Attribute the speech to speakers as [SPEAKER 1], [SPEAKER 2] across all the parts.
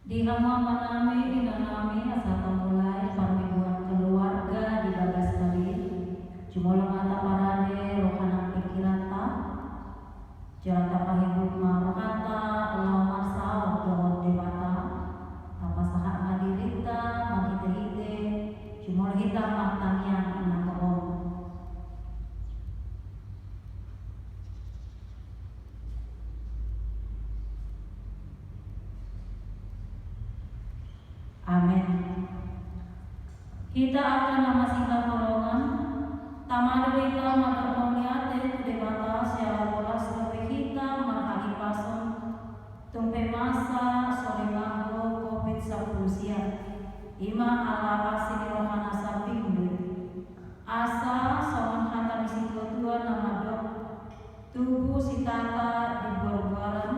[SPEAKER 1] Di halaman nami inanami asa mulai pamingguan keluarga di bagas tadi jumlah mata parade rohana pikiran ta jarata pahibut marokata lawan sawat dawat dewata tapasaha ngadirita makite jumlah hitam matanian anak kebon. Amin. Kita akan memasihkan golongan tamado kita madaponya te debata siala bolas lebih kita marhali pason tumpe masa sore mago COVID-19 ima ala asini rohana sapingdu asa sawan hata misi tua nama dok tubuh sitata di buar-buaran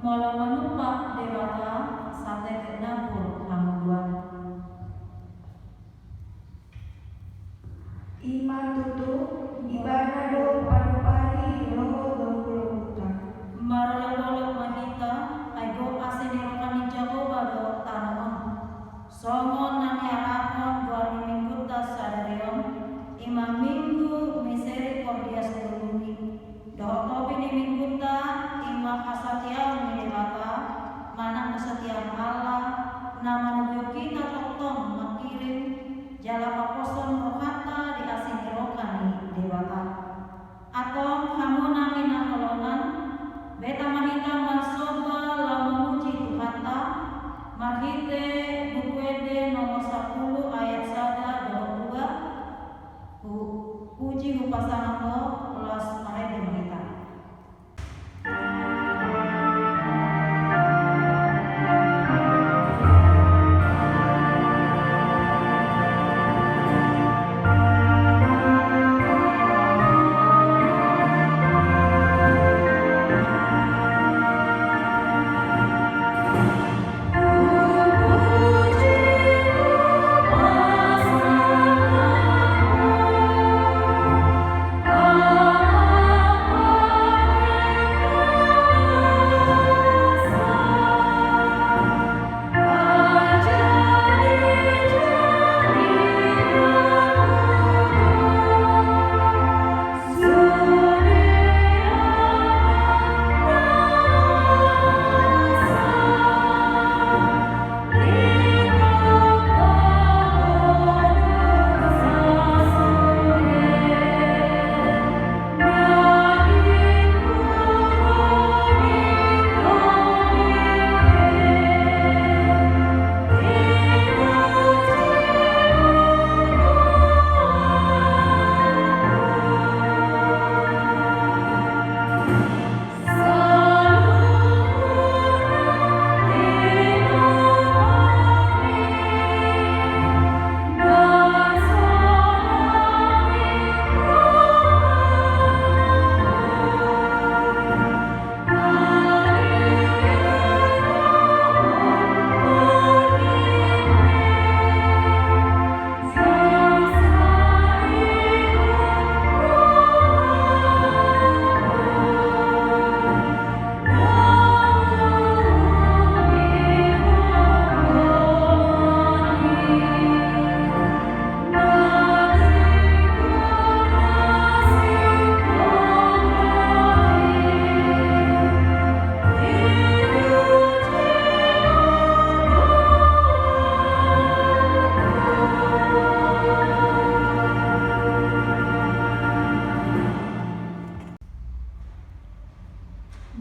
[SPEAKER 1] molo menupak dewata sate ke dapur hamuduan
[SPEAKER 2] Iman tutup ibadah do pari roho do
[SPEAKER 1] maralolok mahita aigo aseni rokani jago bado tanaman songon nani arapon guarni mingguta sadarion imam minggu misericordias bumi doh topi ni mingguta imam hasatiau minibata mana kesetiaan Allah nama nubyo kita toktong makirim jala paposon rohata di asing rokani dewata atong hamuna minaholongan beta mahita masoba lamuji tuhata mahite bukwede nomor 10 ayat 1 22 puji upasana ko kelas mahite mahita.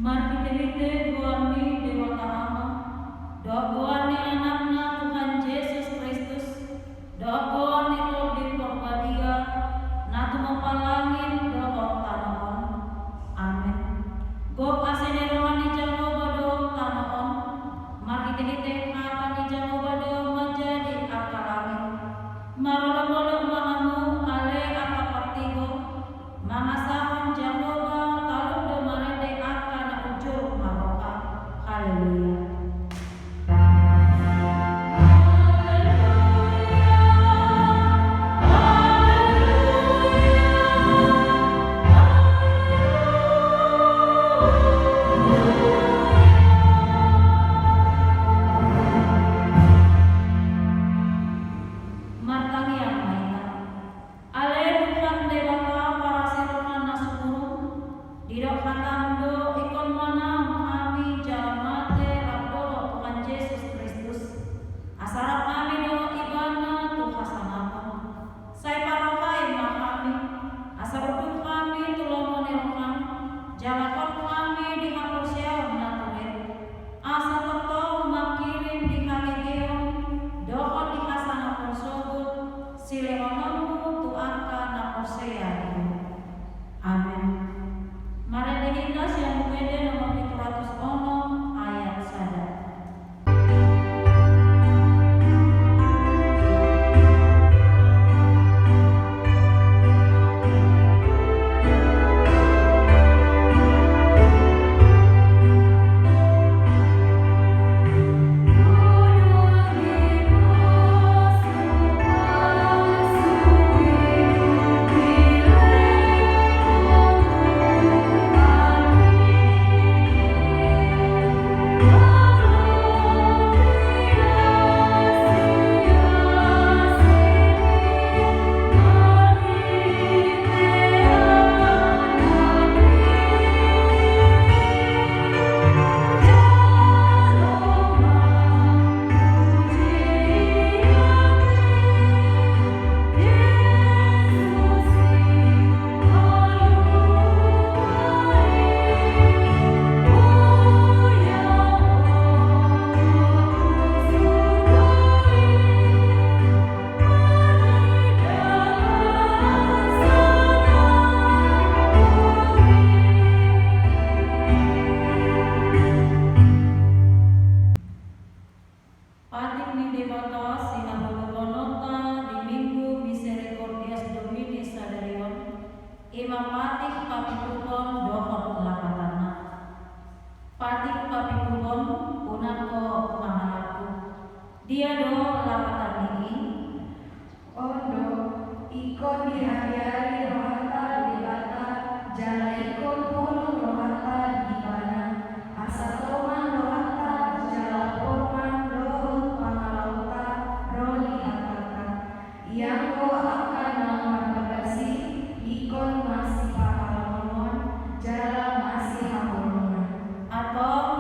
[SPEAKER 1] Martite guarni dewata ama, doa guarni anaknya Tuhan Yesus Kristus, doa guarni Lordin Porbadia, natu mapalangin doa tanahon, amin. Gop asene rohani jago bado tanahon, martite apa ni jago bado menjadi akalangin, marolo-molo mangamu ale apa partigo, mangasahon jago haleluya. Haleluya. Pati papitulon unan ko mahalaku. Dia do lapatan ini.
[SPEAKER 2] Ondo, ikon di hari-hari rohata di bata, jala ikon polo rohata di bana, asatoman rohata, jala porman rohot pangalauta, roli akata. Yang ko akan nama bagasi, ikon masih pahalomon, jala masih haholongan.
[SPEAKER 1] Atau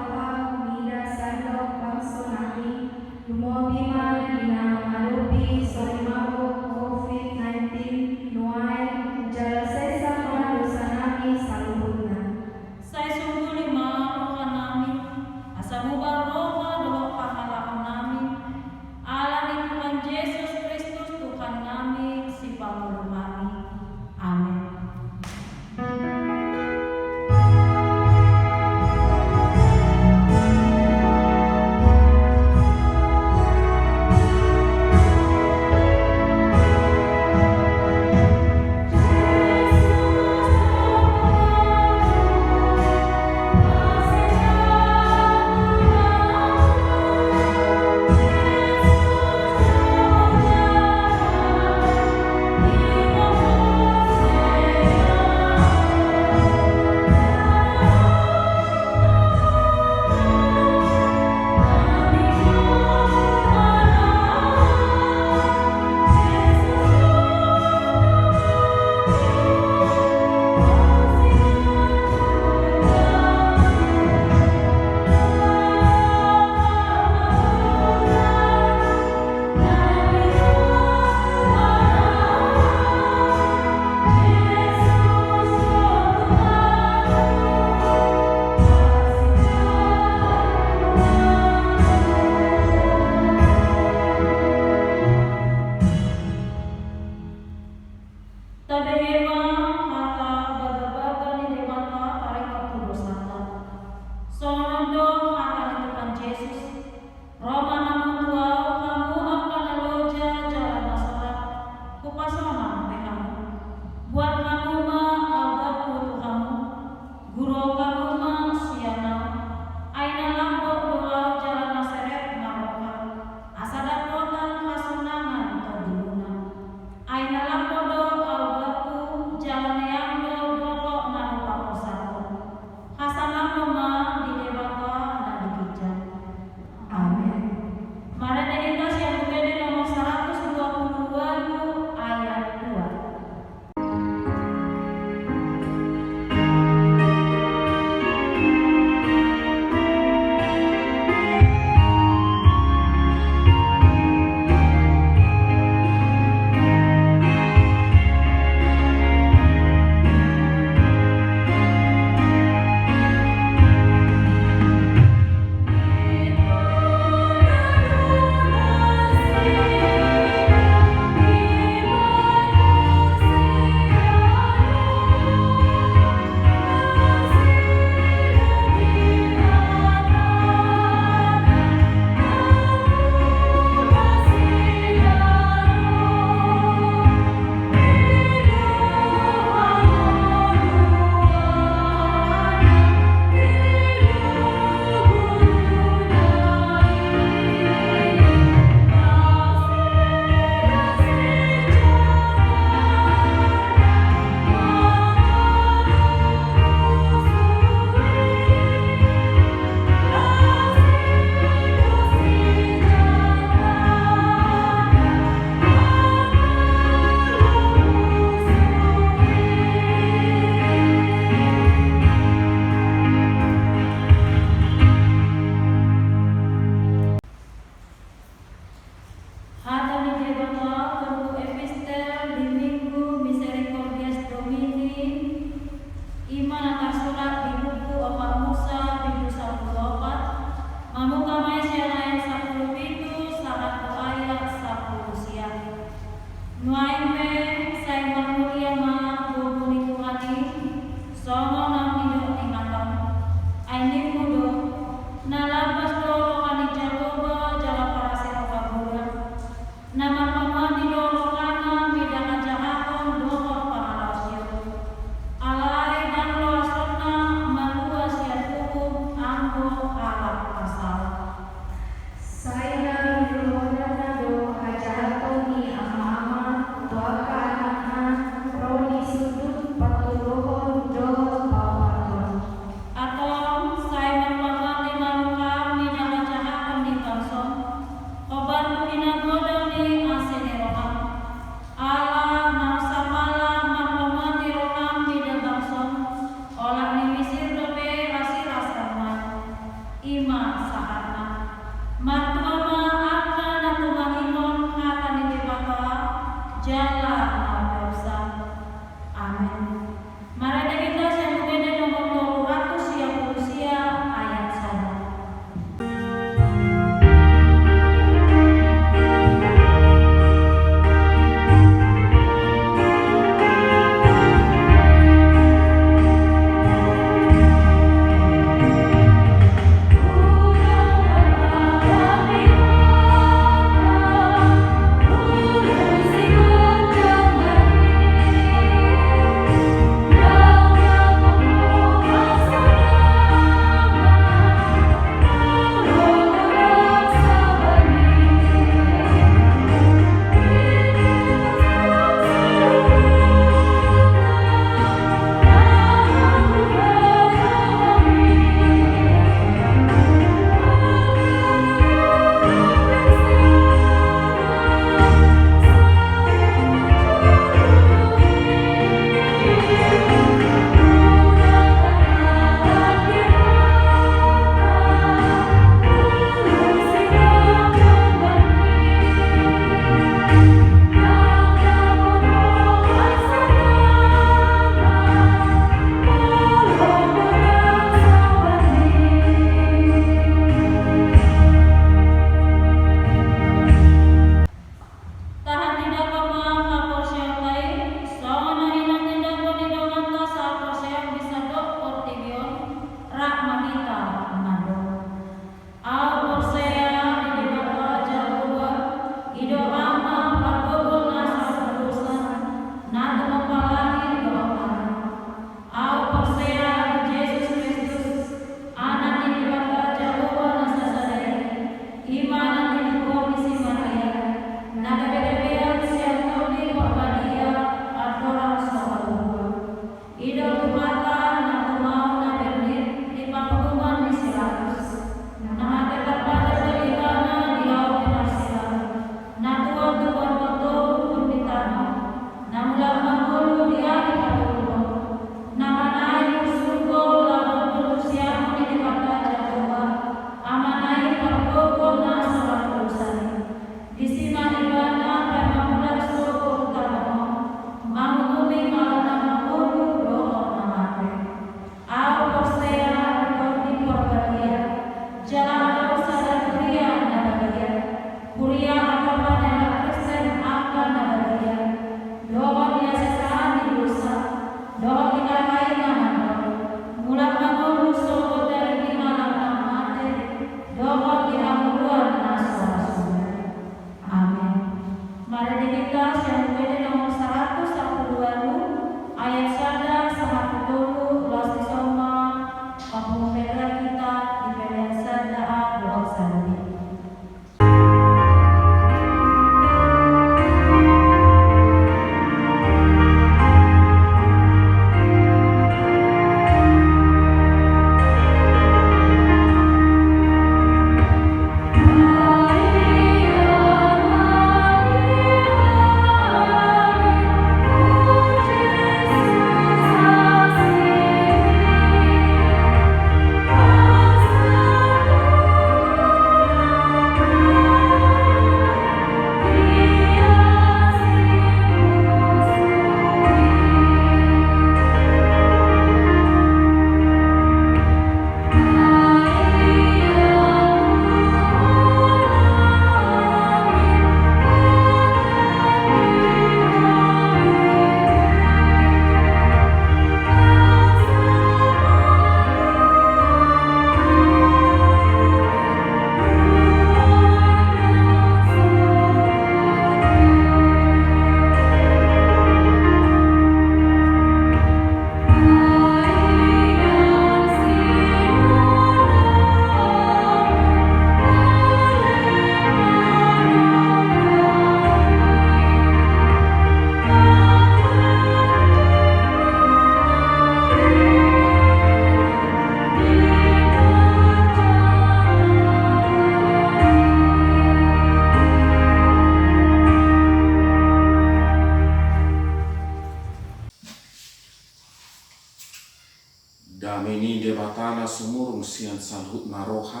[SPEAKER 3] Damini debatana sumurung sian salhut naroha,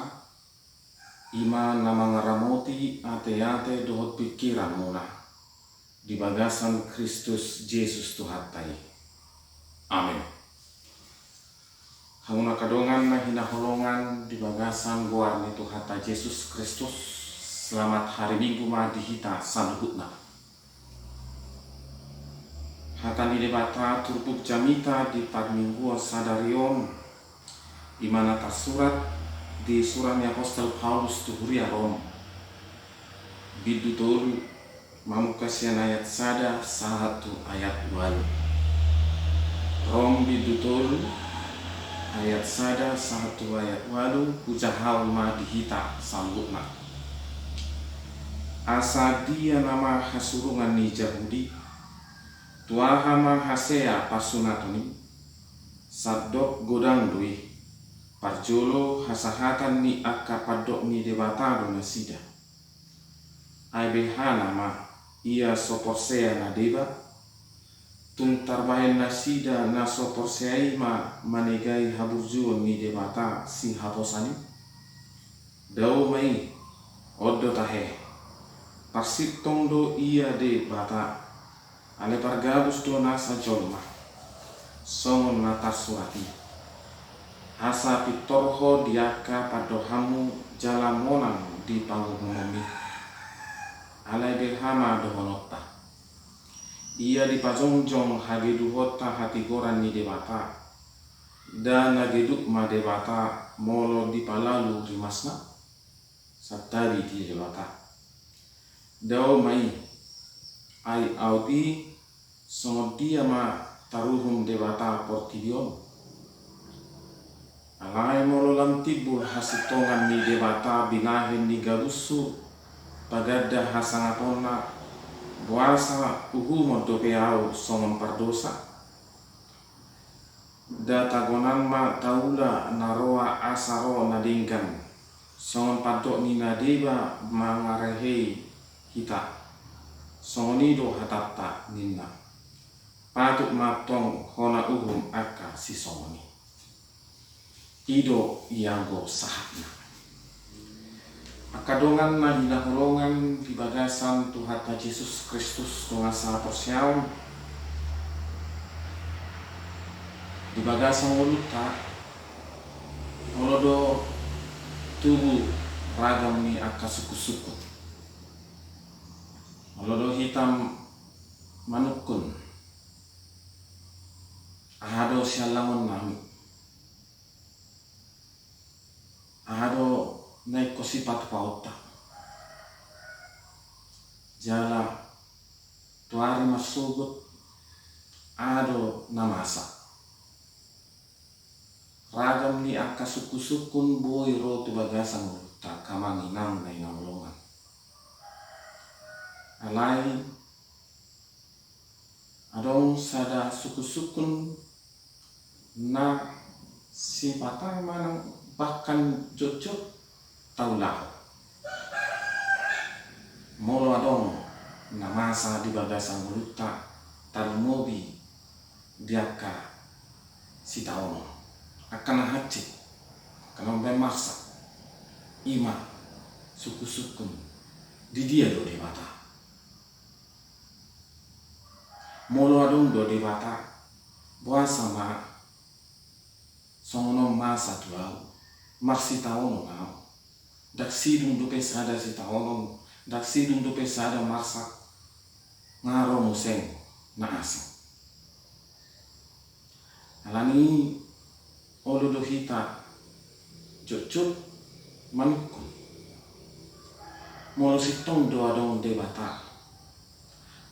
[SPEAKER 3] ima nama ngaramoti ate-ate dohot pikiran muna, di bagasan Kristus Yesus Tuhatai. Amin. Hamuna kadongan na hinaholongan di bagasan guarni Tuhata Yesus Kristus, selamat hari Minggu ma dihita salhutna. Hatani debata turpuk jamita di parminggu sadarion imana surat di surani Apostol Paulus tuhuria Rom bidutul mamukasian ayat sada 1 ayat 2 Rom bidutul ayat sada 1 ayat 2 hujahal ma dihita sambutna asa dia nama hasurungan ni Yahudi tuahama hasea pasunatuni sadok godang dui parjolo hasahatan ni akka padok ni debatado na sida aibehana ma ia soporsea na deba tung tarbahen na sida na soporsea ma manegai haburjuon ni debata si haposani dau mai oddo tahe parsik tongdo ia debata ale pargabus do nasa jolma songon nata surati asa pitorho diaka padohamu jalamonang di pangumomi ale behama dohonota ia dipajongjong hageduhota hati goran ni debata dan nageduk ma debata molo dipalalu rimasna satari di debata dao mai ai audi songodia ma taruhum debata portidion alai molo lam tibul hasitongan ni debata binahin ni galusu pagadda hasangatona buasa uhumo dopeau songon pardosa datagonan ma taula naroa asaro nadingkan songon padok ni nadeba mangarehei kita songonido hatata ninna patut matong hona uhum akka si songoni ido ianggo sahatna akadongan na hinaholongan di bagasan Tuhata Yesus Kristus tungasa porsiaon di bagasan woluta holodo tubuh ragam ni akka suku-suku holodo hitam manukun ahado sialangon nami ahado naik kosipat pauta jala tuari masugut ado namasa ragam ni akka suku-sukun boy ro tu bagasan tak kamanginam na inamlongan alai adong sada suku-sukun na simpatang manang bahkan jojok taulah molo adong namasa di bagasan muluta talmobi diaka si taono akan hati akan memaksa ima suku-sukun di dia do debata molo adong do debata buasa ma songono masa tuau maksi taono ngau dak sidung do pesada si taono dak sidung do pesada masa ngaro museng na asing alani olo do hita jojot manukun molo sitong do adong debata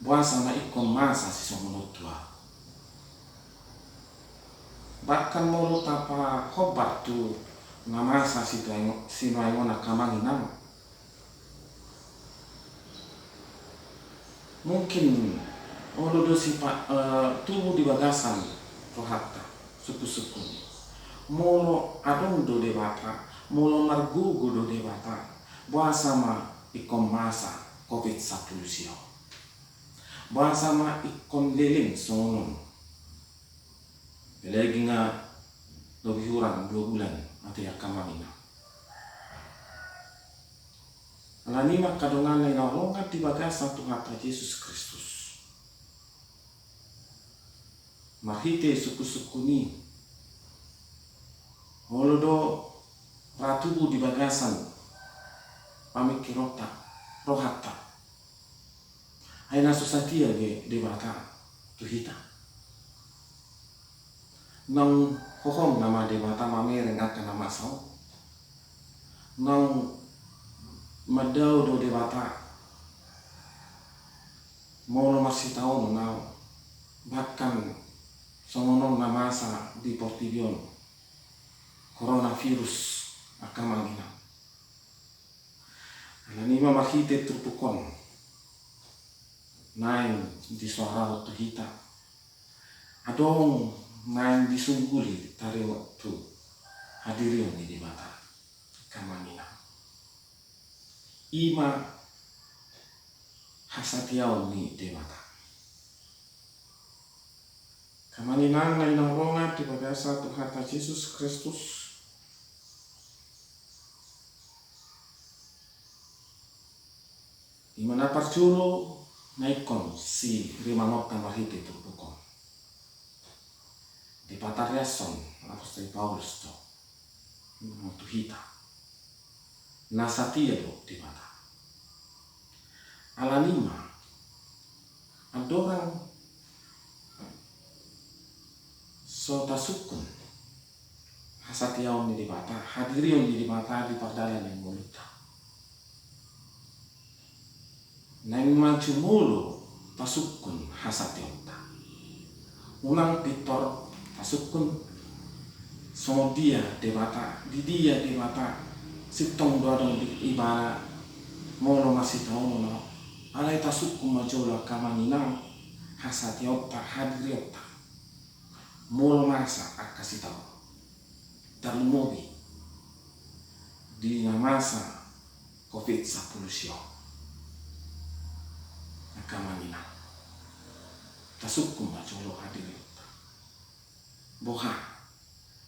[SPEAKER 3] buasa na ikon masa si songono tua bahkan molo tapa hobat tu namasa si noaingona kamanginam mungkin olo do sipa tubuh di bagasan rohata suku-suku molo adong do debata molo margugu do debata buasa ma ikon masa COVID-19 sio buasa ma ikon leling songon lagi nga lebih kurang 2 bulan mati akamamina. Alanima kadongan na inaulongan di bagasa Tuhan Yesus Kristus. Mahite suku-suku ni holodo ratubu di bagasan pamikirota rohata aina susatia ge debata tuhita nang hohong nama debata mamere ngaka nama sao nang madau do debata mono masih tahu nang bahkan songono namasa di Portibion coronavirus akamangina alanima mahite trupukon nain di suara tuhita adong nain disungguli tari waktu hadirin di mata kamangina ima hasatiau ni di mata kamangina na inaulongan di bagasa Tuhan Yesus Kristus. Di mana parculo naikon si rimanok tamahite turpukon. Di patariason apostol Paulus to tuhita. Nasatia do di mata. Alanima adorang so tasukun hasatiaon di mata hadirion di mata di pardalan yang mulita. Nang macumulu tasukun hasatiota ulang pitor tasukun so dia debata di dia debata sitong doadong di ibara mono masih tahu no alai tasukun majola kamanina hasatiota hadiriota mul masa akasih tahu terlumobi di masa COVID-19 kamanina tasukkum bacolo hadirin boha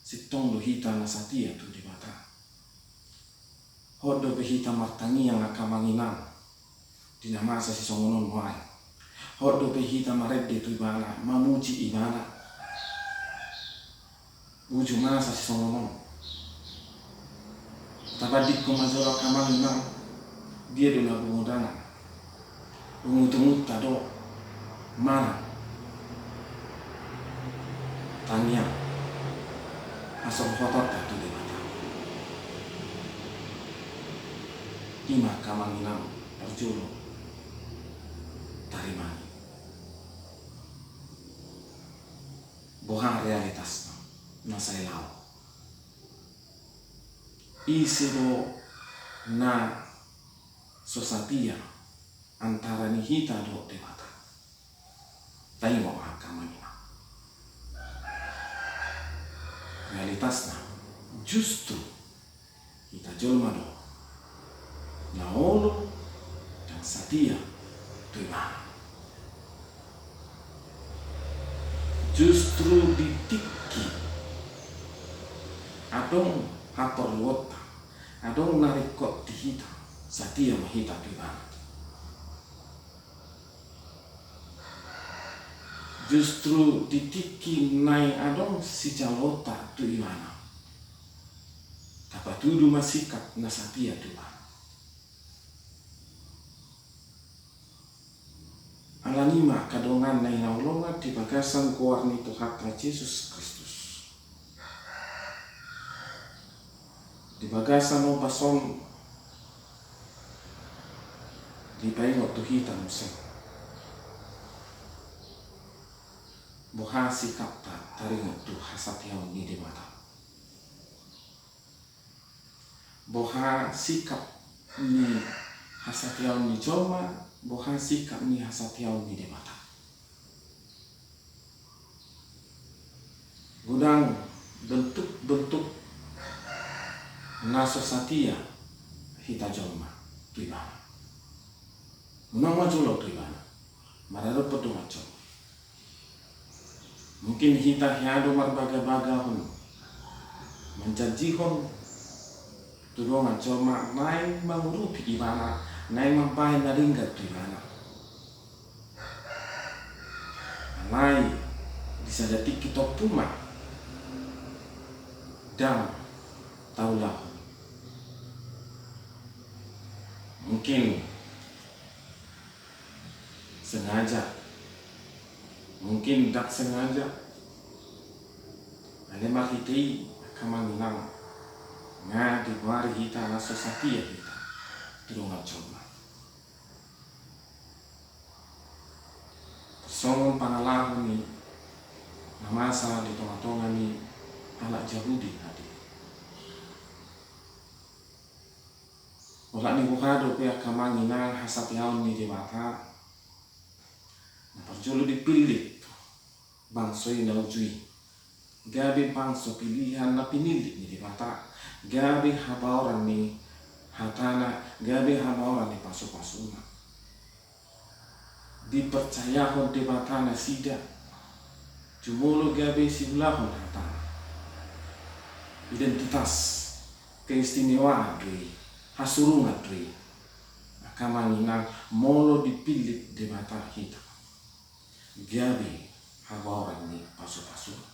[SPEAKER 3] sitong lohita nasatia tu di mata hodo behita martangi yang akamangina di namasa si songonon moai hodo behita maredde tu ibana mamuji ibana uju masa si songonon tabadik kumazolo kamangina dia duna bumudana umut-umut tado mana tanya asal foto tadi di mata ima kamanginam perjulo tarimani bohang realitas nasailau isido na sosatia antara nihita do dewata tengok akamanya realitasnya justru kita jolma do naolo dan satia Tuhan justru ditiki adong haperluota adong narikot dihita satia mahita Tuhan justru ditiki nai adong si jalota tu imana tapatudu masikap nasatia Tuhan alanima kadongan nai naulongan di bagasan kuarni Tuhan Yesus Kristus di bagasan o bason di paingot tu hitam musik boha sikap taringot tu hasatiaw ni di mata boha sikap ni hasatiaw ni joma boha sikap ni hasatiaw ni di mata gudang bentuk-bentuk nasosatia hita joma tu ibana unang majulo tu ibana mararo pedu macam mungkin hita hiado marbaga-baga hun menjanjihon tudongan cuma naik mengurupi di mana, naik mampain naringgat di mana, naik bisa detik kita puma dan taulah mungkin sengaja, mungkin tak sengaja, ada makiti kamanginang nga di mari kita na sosati kita tulungan coba song pangalahon ni namasa di tonga-tonga ni anak Yahudi tadi wala ni bukado kaya kamanginang hasatiaon ni di mata na parjolo dipilih bangsoy na ujui gabi bangso pilihan na pinili ni di mata gabi habauran ni hatana gabi habauran ni pasu-pasuna dipercayahon di batana sida jumulo gabi sibulahon hatana identitas keistimewaan dri hasurungan dri akamanginang molo dipilih di mata kita gabi habauran ni pasu-pasuna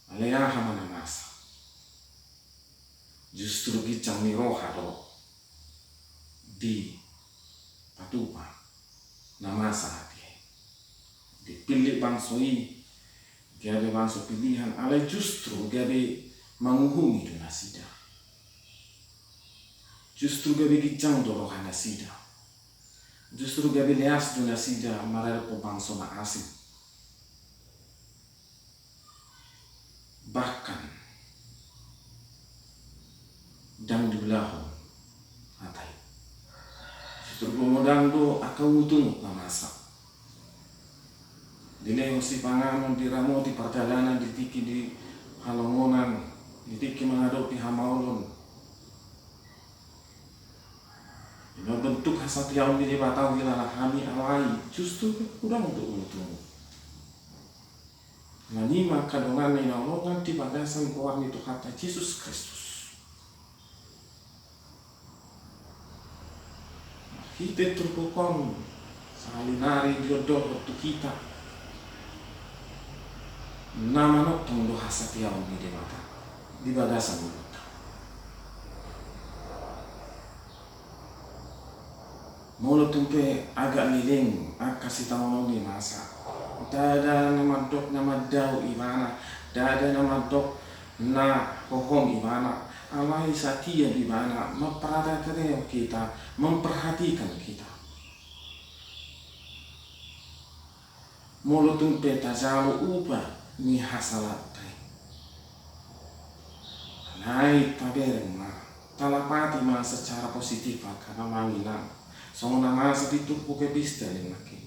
[SPEAKER 3] aleaha mana masa justru gicang ni roha do di patupa namasa hati dipilih bangsoi gabe bangso pilihan ale justru gabe menghubungi do nasida justru gabe gicang do roha nasida justru gabe leas do nasida marare po bangso na asing bahkan dang diulahu atai justru gomodang do akawutun na masa dileo si panganon di ramo di perjalanan ditiki di halongonan ditiki menghadapi hamaulun ini bentuk hasatiaun di batau wilayah kami awai justru kurang untuk untung nanima kadongan ni nolongan di bagasan kawan itu kata Yesus Kristus kita terpukau salinari jodoh waktu kita nama notong do hasatiaun di mata di bagasan mulut mulut tumpe agak niling kasih tahu ni masa dada nama dok nama dau imana dada nama dok na hohong imana alai satia di mana memperhatikan kita, memperhatikan kita. Mulutun peta jalo ubah ni hasalat tay. Nai tabereng ma talapati ma secara positif karena mangilang. Song nama sebitu puke bista ni laki.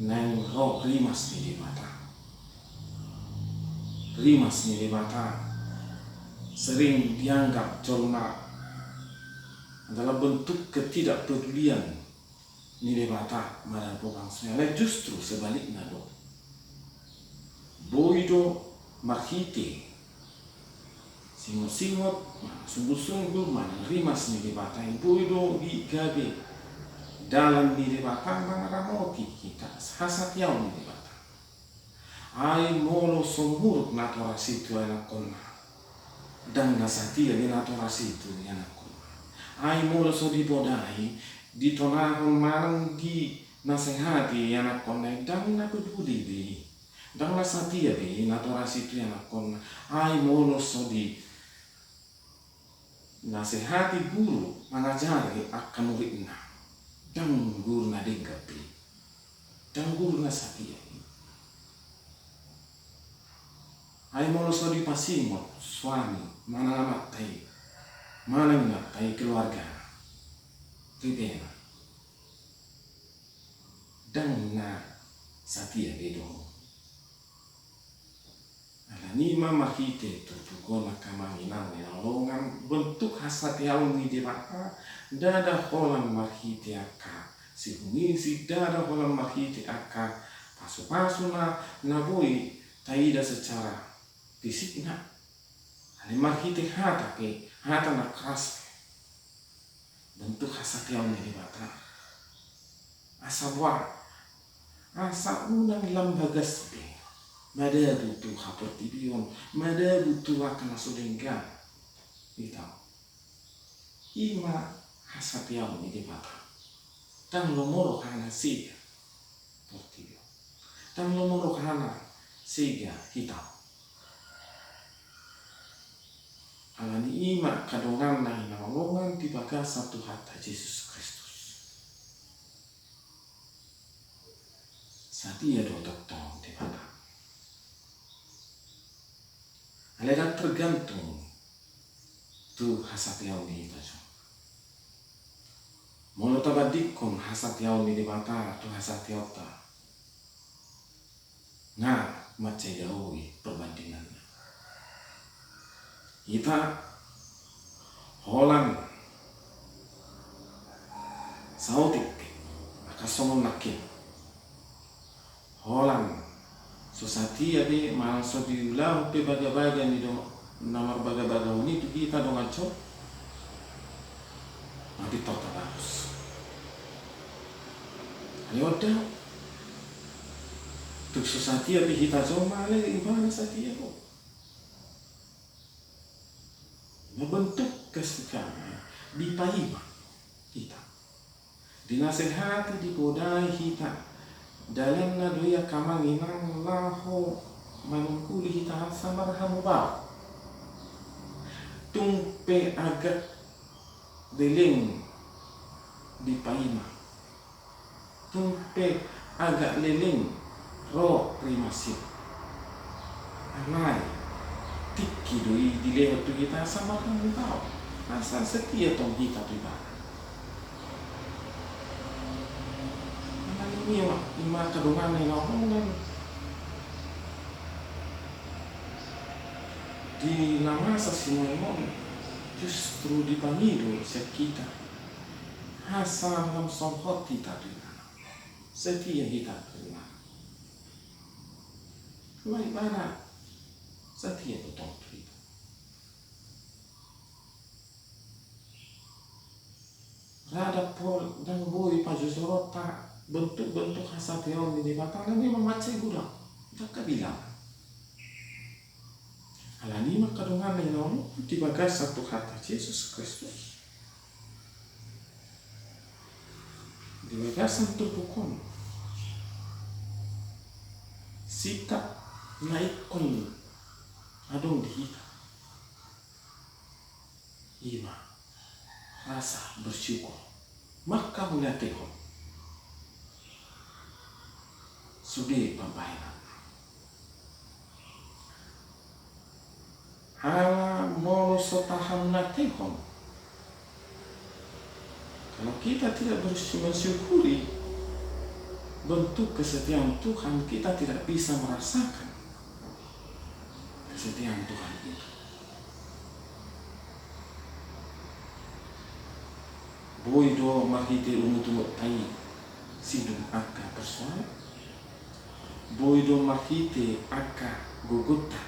[SPEAKER 3] Nai roh rimas ni di mata. Rimas ni di mata sering dianggap colma adalah bentuk ketidakpedulian ni di mata marabo bangsa. Justru sebaliknya do. Boido marhite singot-singot sungguh-sungguh mana rimas ni di mata boido gabe dalam ni di mata mangaramoti kita hasatiaw ni di mata. Ai molo sumuruk naturasi itu anak kona dan nasatia ni naturasi itu anak kona. Ai molo so dibodai ditonahon marang di nasihati anak kona dan napeduli be dan nasatia be naturasi itu anak kona. Ai molo so di nasihati guru mengajari akan muridnya dan guru nadinggapi dan guru nasatia. Ai molo so di pasimot suami mana matai mana matai keluarga ribena dan na satia bedo ala ni mama hite tu gona kama minang ni nolongan bentuk hasatiaun ni di mata dada holan marhite aka si dada holan marhite aka pasu-pasu na boi taida secara fisik na alimar hite hata na keras bentuk hasatiau ni bata asa buat asa unang lambaga sipe mada butuh hapertibion mada butuh akan sudengga kita ima hasatiau ni bata tang lomoro hana siga portibio tang lomoro hana siga hitam alani ima kadongan na hinawongan di bagasa Tuhan Yesus Kristus. Satia do tong di mana. Aleran tergantung tu hasatiau ni bajo. Molo tabadikon hasatiau ni di mata tu hasatiau ta. Nga macegaui perbandingan. Kita holan sautik akasong nakin holan susati abe maso diulang pe baga-baga ni do namar baga-baga ini tu kita do ngaco mati tota bagus ayo dah tu susati abe kita zoma le ibana satia ko membentuk kesukaan di paima kita dinasehati dipodai kita dalam nadoya kamanginang laho manungkuli kita samarhamu bau tumpe agak leleng di paima tumpe agak leleng ro rimasir anai tiki doi dilewat tu kita sama kamu tahu asal setia tong kita pribadi. Ini ima kadungan ni ngomong di nama sesimon justru dipanggil sekita asal dalam sohot kita pribadi setia kita pribadi. Bagaimana? Setia betul itu. Rada pol dan boy pajusorota bentuk-bentuk hasatiau di batang memang macam gula. Tak bilang. Alani makadungan menon di bagas satu kata Yesus Kristus. Di bagas satu pukul. Sikap naik kon adong di kita ima rasa bersyukur maka mengatihon sudah pembaikan hala mau sotaham natihon kalau kita tidak bersyukuri bentuk kesetiaan Tuhan kita tidak bisa merasakan kesetiaan Tuhan itu. Boido mahite umutu tai sidung aka persoal. Boido mahite aka gogota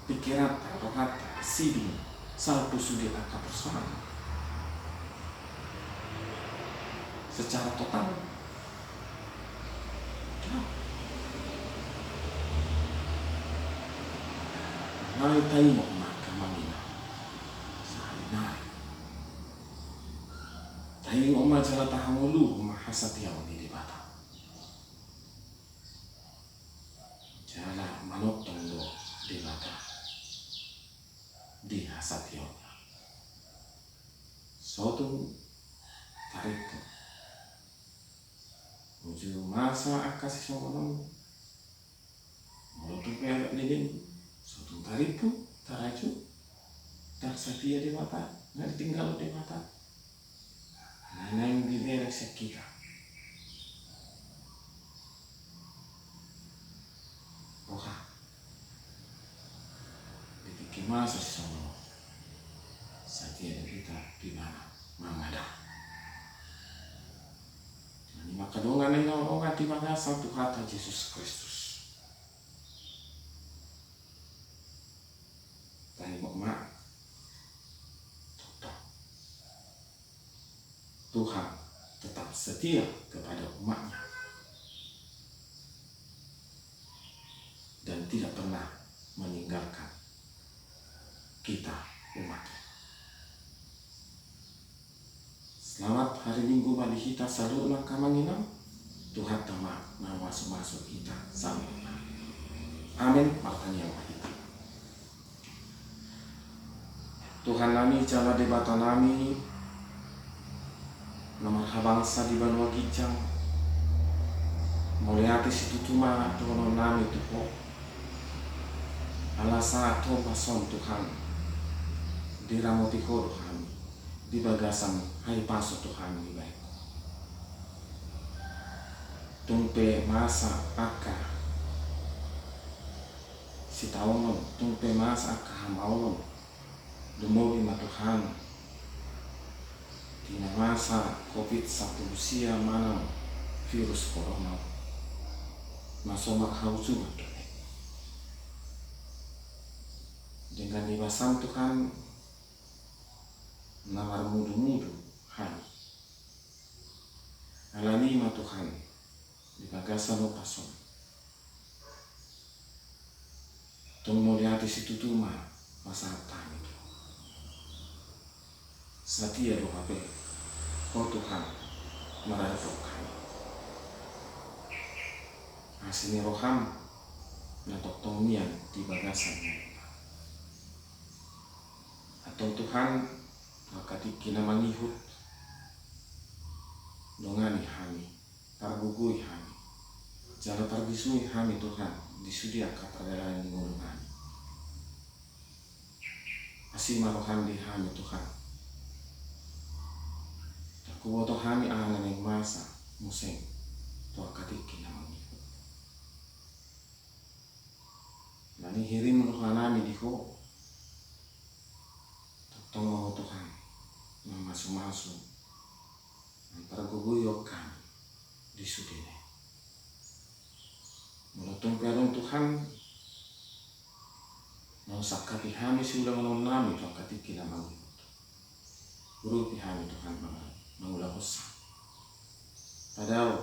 [SPEAKER 3] pikiran rohata sidung salpu sudah aka persoal. Secara total Nai tai mo maka mamina sahari nai tai mo majalah tahamulu mahasatiau di bata jala manotong do di bata di hasatiau suatu tarik menuju masa akasih somonong menutup agak lilin suatu tariku taraju tak setia di mata nggak ditinggal di mata nanang di daerah sekitar oha di masa somonong setia di kita di mana mangada ini makadongan ina orongan di bagasa Tuhan Yesus Kristus. Tani mak Tuhan tetap setia kepada umatnya dan tidak pernah meninggalkan kita umatnya. Selamat hari Minggu bagi kita selalu kamanginam. Tuhan tama na masuk kita sama. Amin. Martanya kita. Tuhan nami jala debata nami nomor habangsa di Banua Gicang moliati situ cuma tono nami tuho alasa to pason Tuhan diramoti koro kami di bagasan hai paso Tuhan di baik tumpe masa aka si taonon tumpe masa aka hamaunon demogi ma Tuhan di masa COVID-19 sia mana virus corona masomak hausu dengan dibasam Tuhan nawar mudu-mudu hai alani ma Tuhan di bagasa lo pason tung moliati situ tuma masa tani setia lo hape oh Tuhan merarap kami asini roham natok tomian di bagasannya atau Tuhan makati mangihut dongani kami pargugui kami jala pargisui kami Tuhan disudia kapadalan ngurung kami asima roham di kami Tuhan kuboto kami angan yang masa museng tua katiki namanya nani hirim rohanami diko tongo Tuhan masu-masu antara guguyok kami di sudene menutung perong Tuhan mau sakati kami sudah nami tua katiki namanya guru kami Tuhan mengulang usah. Padahal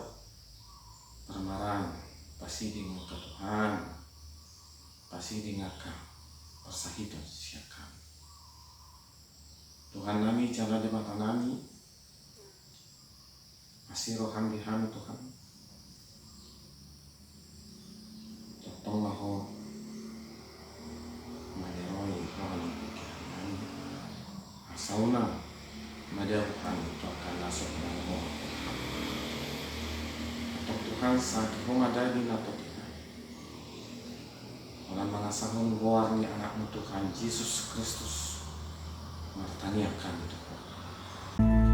[SPEAKER 3] permaraan pasti di muka Tuhan, pasti di ngaka persahitan siakan. Tuhan nami cara di mata nami, masih rohan di kami Tuhan. Totong maho maneroi rohan pikiran nami, asauna. Madaruhan itu akan masuk ke dalam atau Tuhan sakit homadadi nato tidak orang mengasahun warni anakmu Tuhan Yesus Kristus martani akan Tuhan.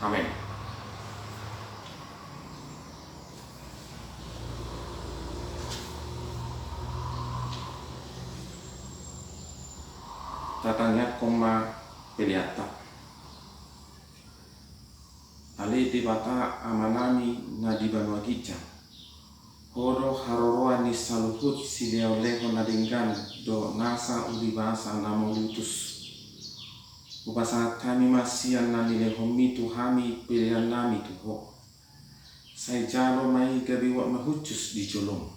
[SPEAKER 3] Amin. Tatanya koma peliata. Ali di bata amanami na di Banua Gica. Horo haroroa ni saluhut sileo leho nadinggan do nasa ulibasa na molutus. Upasa kami masian na nileho mitu hami pilihan nami tuho. Sai jalo mai gabiwa mahucus di jolong.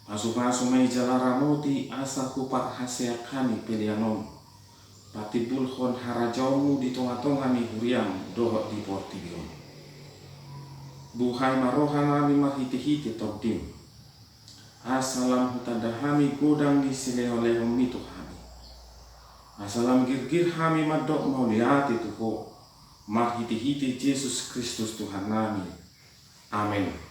[SPEAKER 3] Pasu-pasu mai jalara moti asa kupar hasia kami pilihanom. Patibul hon harajaumu di tonga-tonga mi huriam dohot di portibion. Buhai maroha nami mahiti-hiti tobdim. Asalam hutadahami godang di sileo-leho mitu hami. Asalam girgir hami madok mauliati tuho. Mahiti-hiti Yesus Kristus Tuhan nami. Amin.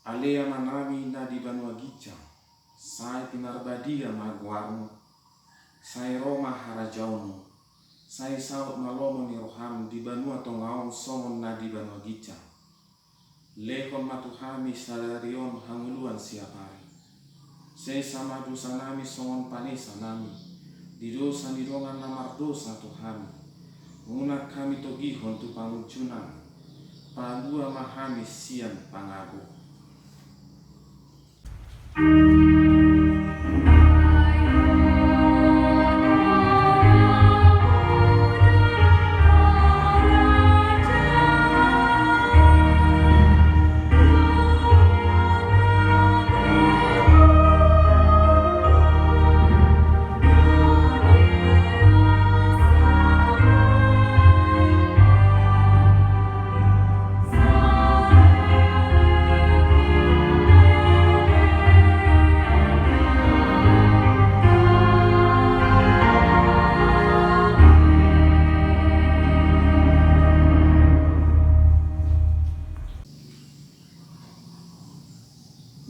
[SPEAKER 3] Alea manami na di Banua Gica, sai pinarbadia maguarmu, sai Roma harajaumu, sai saut malomo ni roham di Banua Tongaon somon na di Banua Gica. Lehon matuhami salarion hanguluan siapari. Sei sama dosa nami somon panesa nami, di dosa didongan namar dosa tuhami. Muna kami togihon tu pangucunan, palua mahami sian pangabu.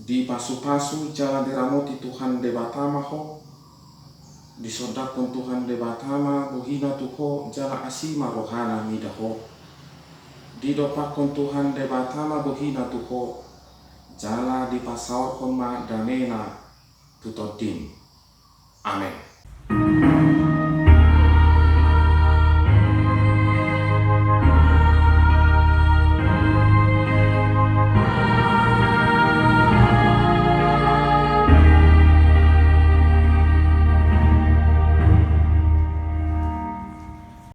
[SPEAKER 3] Di pasu-pasu jalan diramoti Tuhan debatama ho, disodakon Tuhan debatama buhina tuho jala asima rohana midaho. Didopakon Tuhan debatama buhina tuho jala dipasawakon ma danena tutodim. Amin.